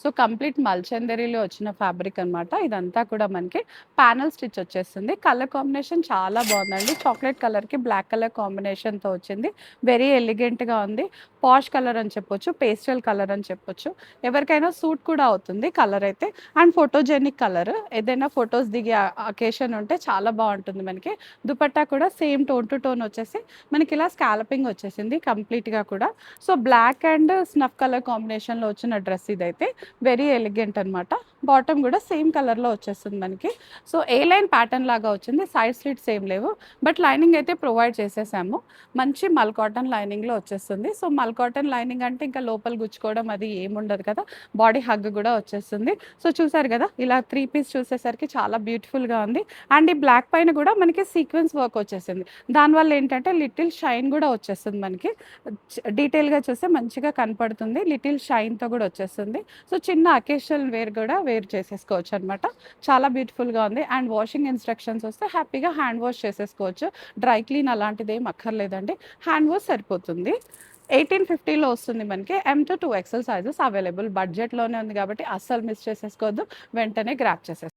So complete మల్చందరిలో వచ్చిన fabric అనమాట. ఇదంతా కూడా మనకి ప్యానెల్ స్టిచ్ వచ్చేస్తుంది. కలర్ కాంబినేషన్ చాలా బాగుందండి. చాక్లెట్ కలర్కి బ్లాక్ కలర్ కాంబినేషన్తో వచ్చింది. వెరీ ఎలిగెంట్గా ఉంది. పాష్ కలర్ అని చెప్పొచ్చు, పేస్టల్ కలర్ అని చెప్పొచ్చు. ఎవరికైనా సూట్ కూడా అవుతుంది కలర్ అయితే. అండ్ ఫోటోజెనిక్ కలర్, ఏదైనా ఫొటోస్ దిగే అకేషన్ ఉంటే చాలా బాగుంటుంది మనకి. దుపట్టా కూడా సేమ్ టోన్ టు టోన్ వచ్చేసి మనకి ఇలా స్కాలపింగ్ వచ్చేసింది కంప్లీట్గా కూడా. So black and snuff colour కాంబినేషన్లో వచ్చిన డ్రెస్ ఇదైతే వెరీ ఎలిగెంట్ అనమాట. బాటమ్ కూడా సేమ్ కలర్లో వచ్చేస్తుంది మనకి. సో ఏ లైన్ ప్యాటర్న్ లాగా వచ్చింది, సైడ్ స్లిట్స్ ఏం లేవు, బట్ లైనింగ్ అయితే ప్రొవైడ్ చేసేసాము. మంచి మల్ కాటన్ లైనింగ్లో వచ్చేస్తుంది. సో మల్ కాటన్ లైనింగ్ అంటే ఇంకా లోపల గుచ్చుకోవడం అది ఏముండదు కదా, బాడీ హగ్ కూడా వచ్చేస్తుంది. సో చూసారు కదా, ఇలా 3 పీస్ చూసేసరికి చాలా బ్యూటిఫుల్గా ఉంది. అండ్ ఈ బ్లాక్ పైన కూడా మనకి సీక్వెన్స్ వర్క్ వచ్చేసింది. దానివల్ల ఏంటంటే లిటిల్ షైన్ కూడా వచ్చేస్తుంది మనకి. డీటెయిల్గా చూస్తే మంచిగా కనపడుతుంది, లిటిల్ షైన్తో కూడా వచ్చేస్తుంది. సో చిన్న అకేషనల్ వేర్ కూడా వేర్ చేసేసుకోవచ్చు అనమాట. చాలా బ్యూటిఫుల్గా ఉంది. అండ్ వాషింగ్ ఇన్స్ట్రక్షన్స్ వస్తే హ్యాపీగా హ్యాండ్ వాష్ చేసేసుకోవచ్చు. డ్రై క్లీన్ అలాంటిది ఏం అక్కర్లేదండి, హ్యాండ్ వాష్ సరిపోతుంది. 1850లో వస్తుంది మనకి. M to 2XL sizes available. బడ్జెట్లోనే ఉంది కాబట్టి అస్సలు మిస్ చేసేసుకోవద్దు, వెంటనే గ్రాప్ చేసేసుకోండి.